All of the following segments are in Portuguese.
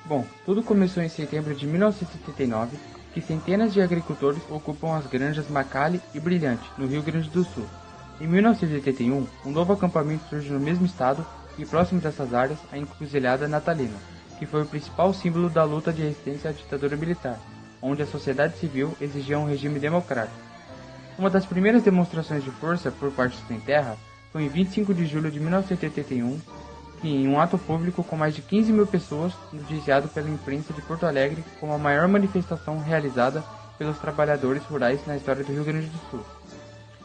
Bom, tudo começou em setembro de 1979, que centenas de agricultores ocupam as granjas Macali e Brilhante, no Rio Grande do Sul. Em 1981, um novo acampamento surge no mesmo estado e próximo dessas áreas, a Encruzilhada Natalina, que foi o principal símbolo da luta de resistência à ditadura militar, onde a sociedade civil exigia um regime democrático. Uma das primeiras demonstrações de força por parte do Sem Terra foi em 25 de julho de 1981, que em um ato público com mais de 15 mil pessoas, noticiado pela imprensa de Porto Alegre como a maior manifestação realizada pelos trabalhadores rurais na história do Rio Grande do Sul.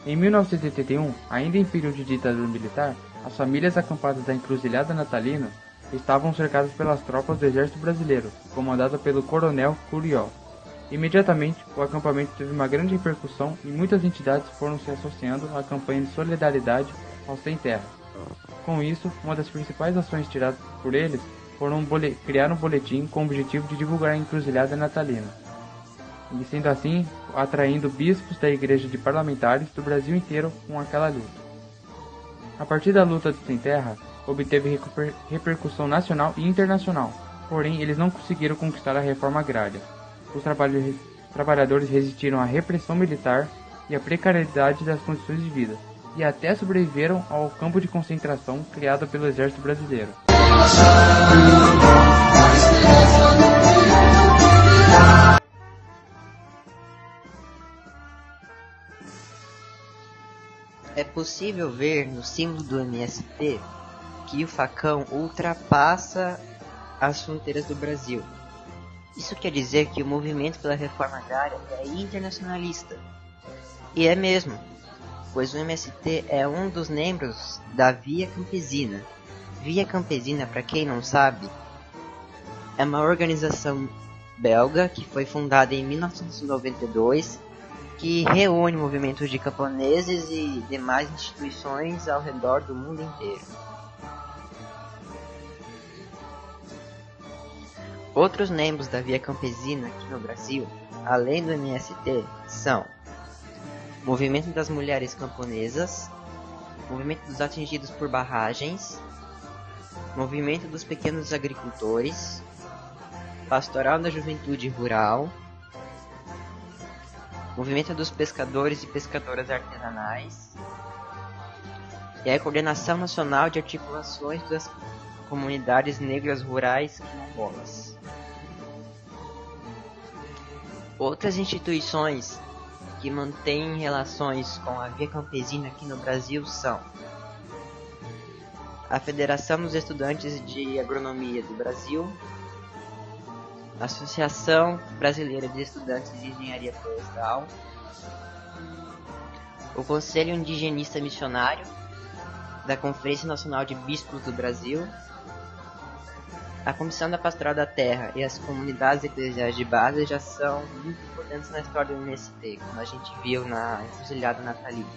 Em 1981, ainda em período de ditadura militar, as famílias acampadas da Encruzilhada Natalina estavam cercadas pelas tropas do Exército Brasileiro, comandada pelo Coronel Curió. Imediatamente, o acampamento teve uma grande repercussão e muitas entidades foram se associando à campanha de solidariedade aos sem terra. Com isso, uma das principais ações tiradas por eles foram criar um boletim com o objetivo de divulgar a Encruzilhada Natalina, e sendo assim, atraindo bispos da igreja de parlamentares do Brasil inteiro com aquela luta. A partir da luta do Sem Terra, obteve repercussão nacional e internacional, porém eles não conseguiram conquistar a reforma agrária. Os trabalhadores resistiram à repressão militar e à precariedade das condições de vida, e até sobreviveram ao campo de concentração criado pelo Exército Brasileiro. É possível ver no símbolo do MST que o facão ultrapassa as fronteiras do Brasil. Isso quer dizer que o movimento pela reforma agrária é internacionalista. E é mesmo, pois o MST é um dos membros da Via Campesina. Via Campesina, para quem não sabe, é uma organização belga que foi fundada em 1992, que reúne movimentos de camponeses e demais instituições ao redor do mundo inteiro. Outros membros da Via Campesina aqui no Brasil, além do MST, são Movimento das Mulheres Camponesas, Movimento dos Atingidos por Barragens, Movimento dos Pequenos Agricultores, Pastoral da Juventude Rural, Movimento dos Pescadores e Pescadoras Artesanais e a Coordenação Nacional de Articulações das Comunidades Negras Rurais Quilombolas. Outras instituições que mantêm relações com a Via Campesina aqui no Brasil são a Federação dos Estudantes de Agronomia do Brasil, a Associação Brasileira de Estudantes de Engenharia Florestal, o Conselho Indigenista Missionário da Conferência Nacional de Bispos do Brasil, a Comissão da Pastoral da Terra e as comunidades eclesiais de base já são muito importantes na história do MST, como a gente viu na Encruzilhada Natalina.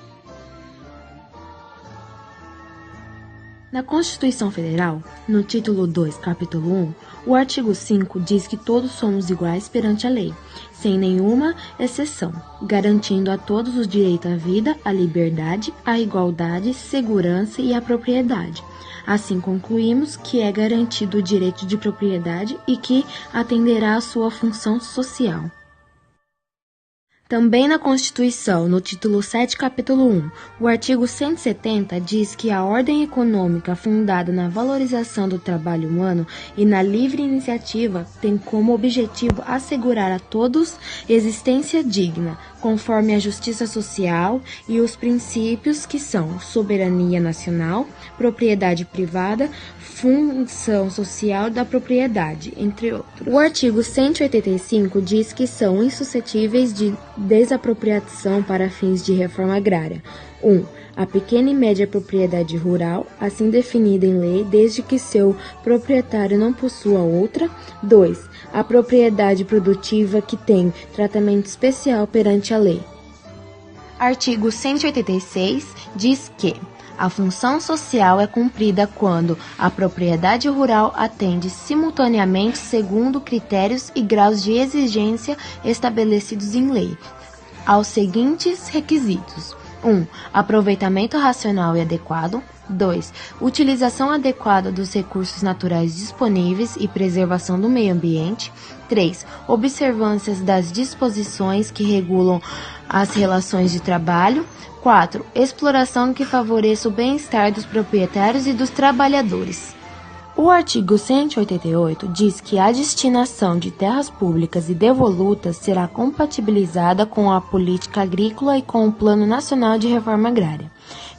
Na Constituição Federal, no título 2, capítulo 1, o artigo 5 diz que todos somos iguais perante a lei, sem nenhuma exceção, garantindo a todos o direito à vida, à liberdade, à igualdade, segurança e à propriedade. Assim concluímos que é garantido o direito de propriedade e que atenderá à sua função social. Também na Constituição, no título 7, capítulo 1, o artigo 170 diz que a ordem econômica fundada na valorização do trabalho humano e na livre iniciativa tem como objetivo assegurar a todos existência digna, conforme a justiça social e os princípios que são soberania nacional, propriedade privada, função social da propriedade, entre outros. O artigo 185 diz que são insuscetíveis de desapropriação para fins de reforma agrária. 1. A pequena e média propriedade rural, assim definida em lei, desde que seu proprietário não possua outra. 2. A propriedade produtiva que tem tratamento especial perante a lei. Artigo 186 diz que a função social é cumprida quando a propriedade rural atende simultaneamente segundo critérios e graus de exigência estabelecidos em lei, aos seguintes requisitos: 1. Aproveitamento racional e adequado. 2. Utilização adequada dos recursos naturais disponíveis e preservação do meio ambiente. 3. Observâncias das disposições que regulam as relações de trabalho. 4. Exploração que favoreça o bem-estar dos proprietários e dos trabalhadores. O artigo 188 diz que a destinação de terras públicas e devolutas será compatibilizada com a política agrícola e com o Plano Nacional de Reforma Agrária.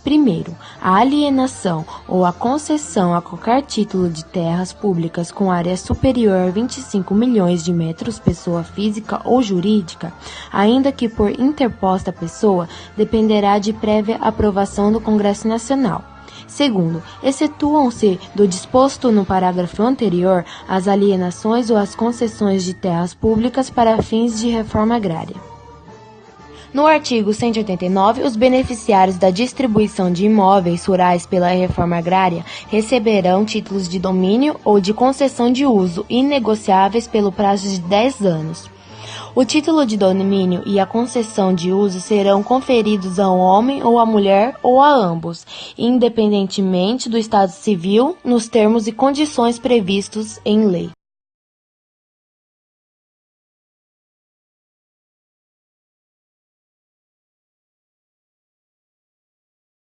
Primeiro, a alienação ou a concessão a qualquer título de terras públicas com área superior a 25 milhões de metros, pessoa física ou jurídica, ainda que por interposta pessoa, dependerá de prévia aprovação do Congresso Nacional. Segundo, excetuam-se do disposto no parágrafo anterior as alienações ou as concessões de terras públicas para fins de reforma agrária. No artigo 189, os beneficiários da distribuição de imóveis rurais pela reforma agrária receberão títulos de domínio ou de concessão de uso inegociáveis pelo prazo de 10 anos. O título de domínio e a concessão de uso serão conferidos ao homem ou à mulher ou a ambos, independentemente do estado civil, nos termos e condições previstos em lei.